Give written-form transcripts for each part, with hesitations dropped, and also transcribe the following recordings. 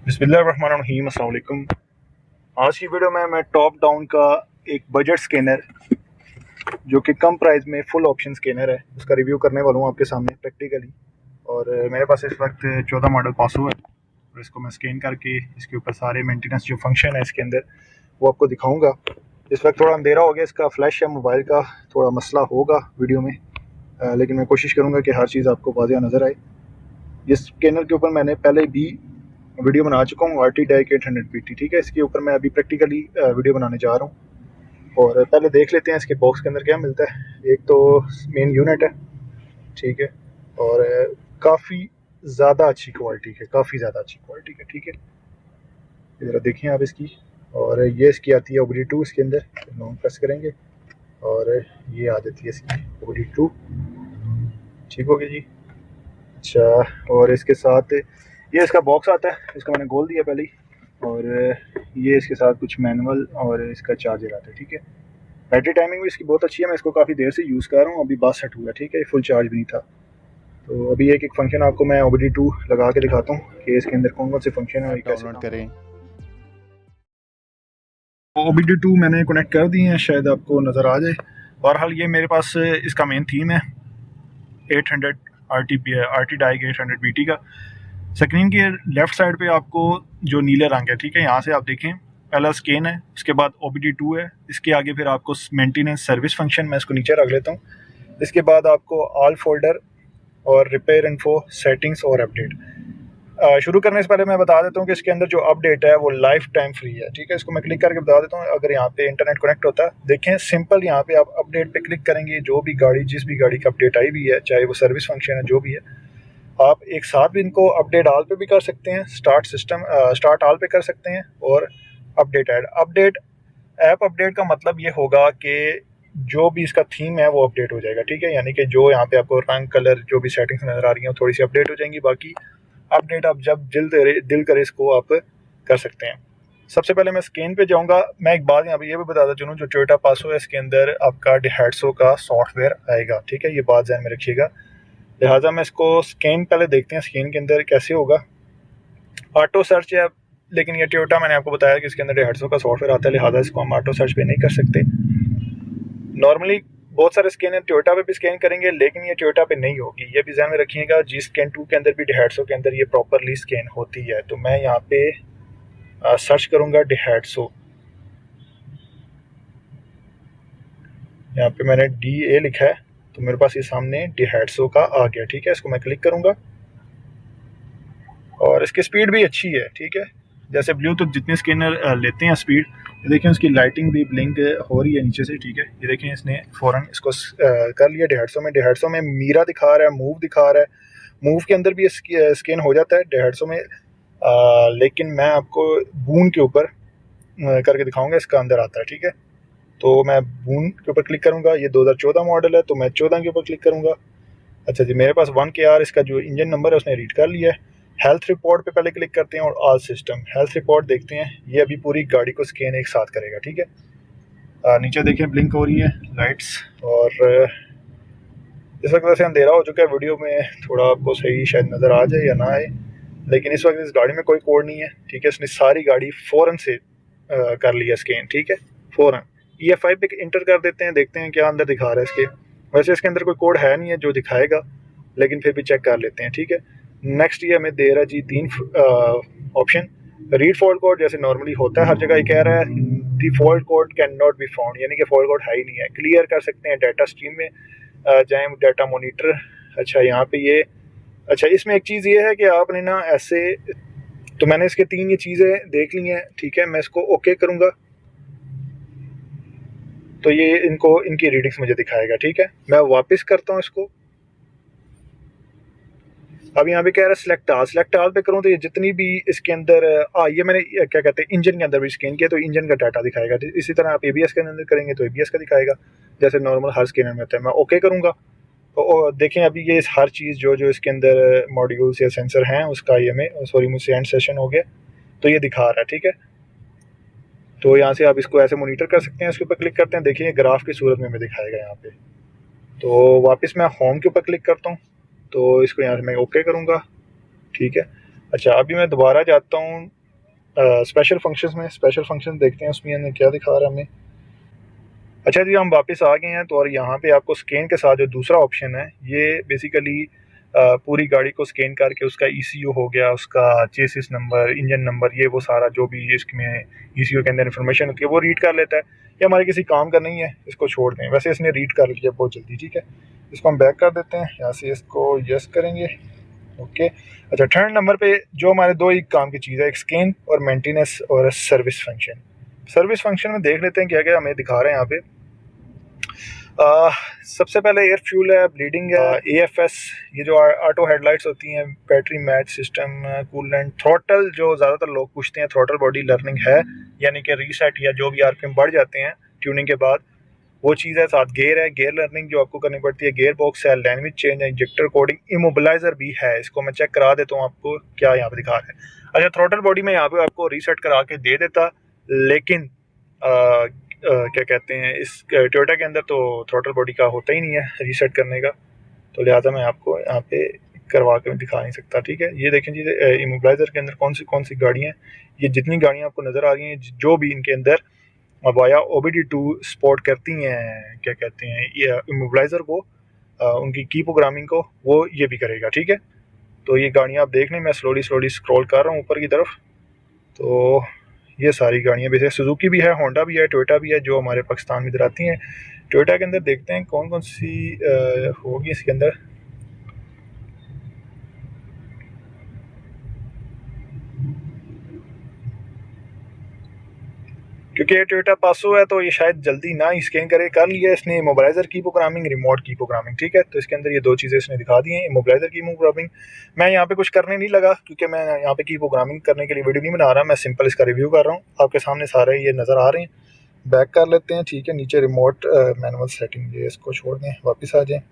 बिस्मिल्लाहिर्रहमानिर्रहीम, अस्सलाम वालेकुम। आज की वीडियो में मैं टॉप डाउन का एक बजट स्कैनर जो कि कम प्राइस में फुल ऑप्शन स्कैनर है उसका रिव्यू करने वाला हूँ आपके सामने प्रैक्टिकली। और मेरे पास इस वक्त 14 मॉडल पास हुआ है और इसको मैं स्कैन करके इसके ऊपर सारे मेंटेनेंस जो फंक्शन है इसके अंदर वो आपको दिखाऊँगा। इस वक्त थोड़ा अंधेरा हो गया, इसका फ्लैश है मोबाइल का, थोड़ा मसला होगा वीडियो में, लेकिन मैं कोशिश करूँगा कि हर चीज़ आपको वाज़िया नज़र आए। इस स्कैनर के ऊपर मैंने पहले भी वीडियो बना चुका हूँ, RT डाइक 800 PT, ठीक है। इसके ऊपर मैं अभी प्रैक्टिकली वीडियो बनाने जा रहा हूँ। और पहले देख लेते हैं इसके बॉक्स के अंदर क्या मिलता है। एक तो मेन यूनिट है, ठीक है, और काफ़ी ज़्यादा अच्छी क्वालिटी है, काफ़ी ज़्यादा अच्छी क्वालिटी है, ठीक है। ज़रा देखें आप इसकी। और ये इसकी आती है OBD2 इसके अंदर, लॉन्ग प्रेस करेंगे और ये आ जाती है इसकी OBD2, ठीक हो गया जी। अच्छा, और इसके साथ ये इसका बॉक्स आता है, इसको मैंने खोल दिया पहले ही। और ये इसके साथ कुछ मैनुअल और इसका चार्जर आता है, ठीक है। बैटरी टाइमिंग भी इसकी बहुत अच्छी है, मैं इसको काफ़ी देर से यूज़ कर रहा हूँ, अभी 62 सेट हुआ, ठीक है, फुल चार्ज भी नहीं था। तो अभी एक फंक्शन आपको मैं OBD2 लगा के दिखाता हूँ कि इसके अंदर कौन कौन से फंक्शन है और कैसे डाउनलोड करें। OBD2 मैंने कनेक्ट कर दिए हैं, शायद आपको नज़र आ जाए। बहरहाल ये मेरे पास इसका मेन थीम है 800 RT डाइक 800 BT का। स्क्रीन के लेफ़्ट साइड पे आपको जो नीले रंग है, ठीक है, यहाँ से आप देखें, पहला स्कैन है, उसके बाद OBD2 है, इसके आगे फिर आपको मेंटेनेंस सर्विस फंक्शन, मैं इसको नीचे रख लेता हूँ। इसके बाद आपको ऑल फोल्डर और रिपेयर इन्फो, सेटिंग्स और अपडेट। शुरू करने से पहले मैं बता देता हूँ कि इसके अंदर जो अपडेट है वो लाइफ टाइम फ्री है, ठीक है। इसको मैं क्लिक करके बता देता हूँ। अगर यहाँ पे इंटरनेट कनेक्ट होता है, देखें सिंपल, यहाँ पे आप अपडेट पे क्लिक करेंगे, जो भी गाड़ी, जिस भी गाड़ी की अपडेट आई हुई है, चाहे वो सर्विस फंक्शन है, जो भी है, आप एक साथ भी इनको अपडेट ऑल पे भी कर सकते हैं, स्टार्ट ऑल पे कर सकते हैं, और अपडेट ऐप अपडेट का मतलब ये होगा कि जो भी इसका थीम है वो अपडेट हो जाएगा, ठीक है। यानी कि जो यहाँ पे आपको रंग, कलर, जो भी सेटिंग्स नज़र आ रही हैं थोड़ी सी अपडेट हो जाएंगी, बाकी अपडेट आप जब दिल करे इसको आप कर सकते हैं। सबसे पहले मैं स्कैन पे जाऊंगा। मैं एक बात यहाँ पे ये भी बताता चलूँ, जो टोयोटा पासो है इसके अंदर आपका Daihatsu का सॉफ्टवेयर आएगा, ठीक है, ये बात ध्यान में रखिएगा। लिहाजा मैं इसको स्कैन पहले देखते हैं स्कैन के अंदर कैसे होगा। ऑटो सर्च है, लेकिन ये टोयोटा, मैंने आपको बताया कि इसके अंदर Daihatsu का सॉफ्टवेयर आता है, लिहाजा इसको हम ऑटो सर्च पे नहीं कर सकते। नॉर्मली बहुत सारे स्कैनर टोयोटा पे भी स्कैन करेंगे, लेकिन ये टोयोटा पे नहीं होगी, ये भी ध्यान में रखिएगा। जी स्कैन 2 के अंदर भी Daihatsu के अंदर ये प्रॉपरली स्कैन होती है। तो मैं यहाँ पे सर्च करूँगा Daihatsu, यहाँ पे मैंने DA लिखा है, तो मेरे पास ये सामने Daihatsu का आ गया, ठीक है। इसको मैं क्लिक करूँगा और इसकी स्पीड भी अच्छी है, ठीक है। जैसे ब्लूटूथ जितने स्कैनर लेते हैं स्पीड, ये देखें उसकी लाइटिंग भी ब्लिंक हो रही है नीचे से, ठीक है। ये देखें इसने फ़ौरन इसको कर लिया। Daihatsu में मीरा दिखा रहा है, मूव दिखा रहा है, मूव के अंदर भी स्कैन हो जाता है Daihatsu में, लेकिन मैं आपको बून के ऊपर करके दिखाऊंगा, इसका अंदर आता है, ठीक है। तो मैं बून के ऊपर क्लिक करूँगा, ये 2014 मॉडल है, तो मैं 14 के ऊपर क्लिक करूँगा। अच्छा जी, मेरे पास 1KR इसका जो इंजन नंबर है उसने रीड कर लिया है। हेल्थ रिपोर्ट पे पहले क्लिक करते हैं और ऑल सिस्टम हेल्थ रिपोर्ट देखते हैं। ये अभी पूरी गाड़ी को स्कैन एक साथ करेगा, ठीक है। नीचे देखें ब्लिंक हो रही है लाइट्स, और इस वक्त वैसे अंधेरा हो चुका है, वीडियो में थोड़ा आपको सही शायद नज़र आ जाए या ना आए, लेकिन इस वक्त इस गाड़ी में कोई कोड नहीं है, ठीक है। इसने सारी गाड़ी फ़ौरन से कर लिया स्कैन, ठीक है, फ़ौरन। EFI पे इंटर कर देते हैं, देखते हैं क्या अंदर दिखा रहा है इसके। वैसे इसके अंदर कोई कोड है नहीं है जो दिखाएगा, लेकिन फिर भी चेक कर लेते हैं, ठीक है। नेक्स्ट ये हमें दे रहा है जी 3 ऑप्शन। रीड फॉल्ट कोड जैसे नॉर्मली होता है हर जगह, ये कह रहा है the fault code can not be found, यानी कि फॉल्ट कोड है ही नहीं है। क्लियर कर सकते हैं, डाटा स्ट्रीम में जाएँ, डाटा मोनीटर। अच्छा, यहाँ पे ये, अच्छा, इसमें एक चीज़ ये है कि आपने ना ऐसे, तो मैंने इसके 3 ये चीज़ें देख ली हैं, ठीक है। मैं इसको ओके करूँगा तो ये इनकी रीडिंग्स मुझे दिखाएगा, ठीक है। मैं वापस करता हूँ इसको। अब यहाँ पे कह रहा है सेलेक्ट ऑल पे करूँ तो ये जितनी भी इसके अंदर ये मैंने क्या कहते हैं इंजन के अंदर भी स्कैन किया, तो इंजन का डाटा दिखाएगा। इसी तरह आप ABS के अंदर करेंगे तो ABS का दिखाएगा, जैसे नॉर्मल हर स्कैनर में होता है। मैं ओके करूँगा तो देखें अभी ये हर चीज़ जो इसके अंदर मॉड्यूल्स या सेंसर हैं उसका ये हमें, सॉरी मुझसे एंड सेशन हो गया, तो ये दिखा रहा है, ठीक है। तो यहाँ से आप इसको ऐसे मोनीटर कर सकते हैं। इसके ऊपर क्लिक करते हैं, देखिए ग्राफ की सूरत में हमें दिखाएगा यहाँ पे। तो वापस मैं होम के ऊपर क्लिक करता हूँ, तो इसको यहाँ से मैं ओके करूँगा, ठीक है। अच्छा, अभी मैं दोबारा जाता हूँ स्पेशल फंक्शंस में स्पेशल फंक्शन देखते हैं उसमें हमें क्या दिखा रहा है हमें। अच्छा जी, हम वापस आ गए हैं। तो और यहाँ पे आपको स्कैन के साथ जो दूसरा ऑप्शन है, ये बेसिकली पूरी गाड़ी को स्कैन करके उसका ECU हो गया, उसका चेसिस नंबर, इंजन नंबर, ये वो सारा जो भी इसमें ECU के अंदर इन्फॉर्मेशन होती है वो रीड कर लेता है। ये हमारे किसी काम का नहीं है, इसको छोड़ दें। वैसे इसने रीड कर लिया बहुत जल्दी, ठीक है। इसको हम बैक कर देते हैं, यहाँ से इसको यस करेंगे, ओके। अच्छा, थर्ड नंबर पे जो हमारे दो ही काम की चीज़ है, एक स्कैन और मेंटेनेंस और सर्विस फंक्शन। सर्विस फंक्शन में देख लेते हैं क्या क्या हमें दिखा रहे हैं यहाँ पे। सबसे पहले एयर फ्यूल है, ब्लीडिंग है, AFS, ये जो ऑटो हेडलाइट्स होती हैं, battery match system, coolant, throttle जो ज़्यादातर लोग पूछते हैं, थ्रोटल बॉडी लर्निंग है, यानी कि रीसेट या जो भी RPM बढ़ जाते हैं ट्यूनिंग के बाद, वो चीज़ है। साथ गेयर है, गेयर लर्निंग जो आपको करनी पड़ती है, गेयर बॉक्स है, लैंग्वेज चेंज है, इंजेक्टर कोडिंग, इमोबिलाइजर भी है। इसको मैं चेक करा देता हूँ आपको क्या यहाँ पे दिखा रहा है। अच्छा, थ्रोटल बॉडी में यहाँ पे आपको रीसेट करा के दे देता, लेकिन क्या कहते हैं, इस टोयोटा के अंदर तो थ्रोटल बॉडी का होता ही नहीं है रीसेट करने का, तो लिहाजा मैं आपको यहाँ पे करवा के दिखा नहीं सकता, ठीक है। ये देखें जी, इमोबिलाइजर के अंदर कौन सी गाड़ियाँ, ये जितनी गाड़ियाँ आपको नज़र आ रही हैं, जो भी इनके अंदर वाया OBD2 सपोर्ट करती हैं, क्या कहते हैं, ये इमोबिलाइजर को, उनकी की प्रोग्रामिंग को, वो ये भी करेगा, ठीक है। तो ये गाड़ियाँ आप देख लें, मैं स्लोली स्क्रॉल कर रहा हूँ ऊपर की तरफ। तो ये सारी गाड़ियाँ वैसे सुजुकी भी है, होंडा भी है, टोयोटा भी है, जो हमारे पाकिस्तान में इधर आती हैं। टोयोटा के अंदर देखते हैं कौन कौन सी होगी इसके अंदर। क्योंकि ये टोयोटा पासो है तो ये शायद जल्दी ना ही स्कैन करे, कर लिया इसने मोबाइलाइजर की प्रोग्रामिंग, रिमोट की प्रोग्रामिंग, ठीक है। तो इसके अंदर ये दो चीज़ें इसने दिखा दी हैं, मोबाइलाइजर की प्रोग्रामिंग। मैं यहाँ पे कुछ करने नहीं लगा क्योंकि मैं यहाँ पे की प्रोग्रामिंग करने के लिए वीडियो नहीं बना रहा, मैं सिंपल इसका रिव्यू कर रहा हूँ। आपके सामने सारे ये नज़र आ रहे हैं। बैक कर लेते हैं, ठीक है। नीचे रिमोट मैनुअल सेटिंग, ये इसको छोड़ दें, वापस आ जाएँ,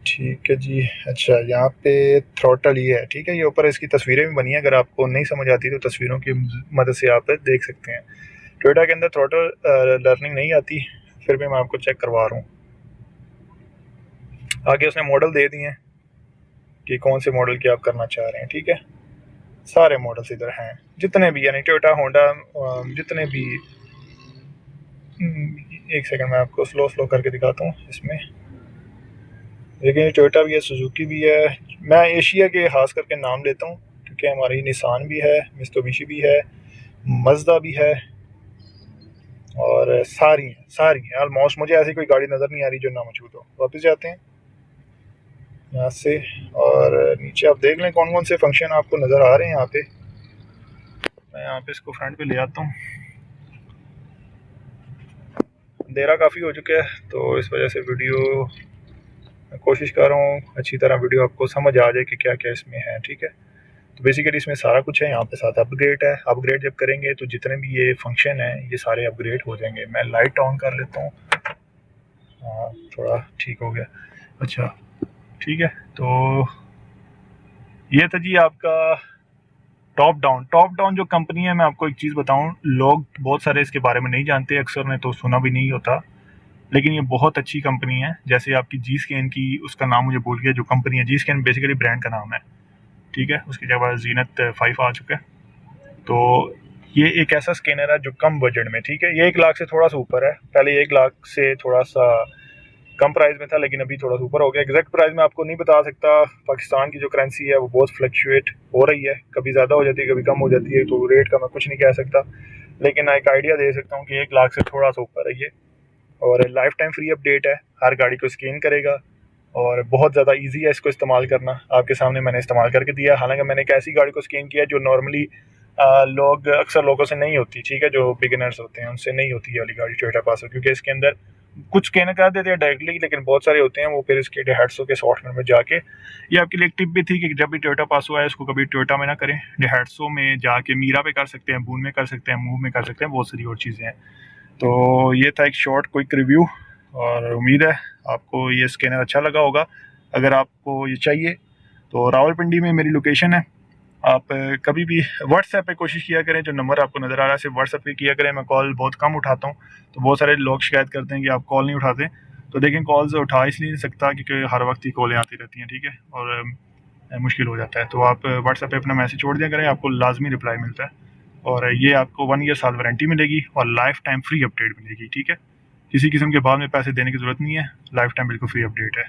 ठीक है जी। अच्छा, यहाँ पे थ्रोटल ये है, ठीक है। ये ऊपर इसकी तस्वीरें भी बनी है, अगर आपको नहीं समझ आती तो तस्वीरों की मदद से आप देख सकते हैं। टोयोटा के अंदर थ्रोटल लर्निंग नहीं आती, फिर भी मैं आपको चेक करवा रहा हूँ। आगे उसने मॉडल दे दिए हैं कि कौन से मॉडल की आप करना चाह रहे हैं, ठीक है। सारे मॉडल्स इधर हैं जितने भी, यानी टोयोटा, होंडा, जितने भी। एक सेकंड मैं आपको स्लो करके दिखाता हूँ इसमें। लेकिन टोयोटा भी है, सुजुकी भी है। मैं एशिया के खास करके नाम लेता हूँ क्योंकि हमारी निसान भी है, मित्सुबिशी भी है, मज़दा भी है, और सारी हैं ऑलमोस्ट। मुझे ऐसी कोई गाड़ी नज़र नहीं आ रही जो ना मौजूद हो। वापस जाते हैं यहाँ से, और नीचे आप देख लें कौन कौन से फंक्शन आपको नज़र आ रहे हैं यहाँ पे। मैं यहाँ पे इसको फ्रंट पे ले आता हूँ। अंधेरा काफ़ी हो चुका है तो इस वजह से वीडियो कोशिश कर रहा हूँ अच्छी तरह वीडियो आपको समझ आ जाए कि क्या क्या इसमें है, ठीक है। तो बेसिकली इसमें सारा कुछ है। यहाँ पे साथ अपग्रेड है, अपग्रेड जब करेंगे तो जितने भी ये फंक्शन है ये सारे अपग्रेड हो जाएंगे। मैं लाइट ऑन कर लेता हूँ, हाँ थोड़ा ठीक हो गया। अच्छा ठीक है, तो ये था जी आपका टॉप डाउन जो कंपनी है। मैं आपको एक चीज़ बताऊँ, लोग बहुत सारे इसके बारे में नहीं जानते, अक्सर ने तो सुना भी नहीं होता, लेकिन ये बहुत अच्छी कंपनी है। जैसे आपकी G-Scan की, उसका नाम मुझे भूल गया जो कंपनी है, G-Scan बेसिकली ब्रांड का नाम है, ठीक है। उसके जगह जीनत 5 आ चुका है। तो ये एक ऐसा स्कैनर है जो कम बजट में, ठीक है, ये 1 लाख से थोड़ा सा ऊपर है। पहले 1 लाख से थोड़ा सा कम प्राइस में था, लेकिन अभी थोड़ा सा ऊपर हो गया। एग्जैक्ट प्राइस मैं आपको नहीं बता सकता, पाकिस्तान की जो करेंसी है वो बहुत फ्लक्चुएट हो रही है, कभी ज़्यादा हो जाती है, कभी कम हो जाती है, तो रेट का मैं कुछ नहीं कह सकता, लेकिन मैं एक आइडिया दे सकता हूँ कि 1 लाख से थोड़ा सा ऊपर है ये। और लाइफ टाइम फ्री अपडेट है, हर गाड़ी को स्कैन करेगा, और बहुत ज़्यादा इजी है इसको इस्तेमाल करना। आपके सामने मैंने इस्तेमाल करके दिया, हालांकि मैंने एक ऐसी गाड़ी को स्कैन किया जो नॉर्मली अक्सर लोगों से नहीं होती, ठीक है, जो बिगिनर्स होते हैं उनसे नहीं होती ये वाली गाड़ी टोयोटा पासो, क्योंकि इसके अंदर कुछ स्कैन कर देते हैं डायरेक्टली, लेकिन बहुत सारे होते हैं वो फिर इसके डेहाट्सो के सॉफ्टवेयर में जाके। ये आपके लिए एक टिप भी थी कि जब भी टोयोटा पासो आए इसको कभी टोयोटा में ना करें, डेहाट्सो में जाके मीरा पे कर सकते हैं, बून में कर सकते हैं, मूव में कर सकते हैं, बहुत सारी और चीज़ें हैं। तो ये था एक शॉर्ट क्विक रिव्यू, और उम्मीद है आपको ये स्कैनर अच्छा लगा होगा। अगर आपको ये चाहिए तो रावलपिंडी में मेरी लोकेशन है, आप कभी भी व्हाट्सएप पे कोशिश किया करें, जो नंबर आपको नज़र आ रहा है सिर्फ व्हाट्सएप पे किया करें। मैं कॉल बहुत कम उठाता हूँ, तो बहुत सारे लोग शिकायत करते हैं कि आप कॉल नहीं उठाते, तो देखें कॉल्स उठा इसलिए नहीं सकता क्योंकि हर वक्त ही कॉलें आती रहती हैं, ठीक है। और मुश्किल हो जाता है। तो आप व्हाट्सएप पे अपना मैसेज छोड़ दिया करें, आपको लाजमी रिप्लाई मिलता है। और ये आपको 1 ईयर साल वारंटी मिलेगी और लाइफ टाइम फ्री अपडेट मिलेगी, ठीक है। किसी किस्म के बाद में पैसे देने की ज़रूरत नहीं है, लाइफ टाइम बिल्कुल फ्री अपडेट है।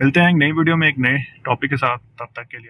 मिलते हैं एक नई वीडियो में एक नए टॉपिक के साथ, तब तक के लिए।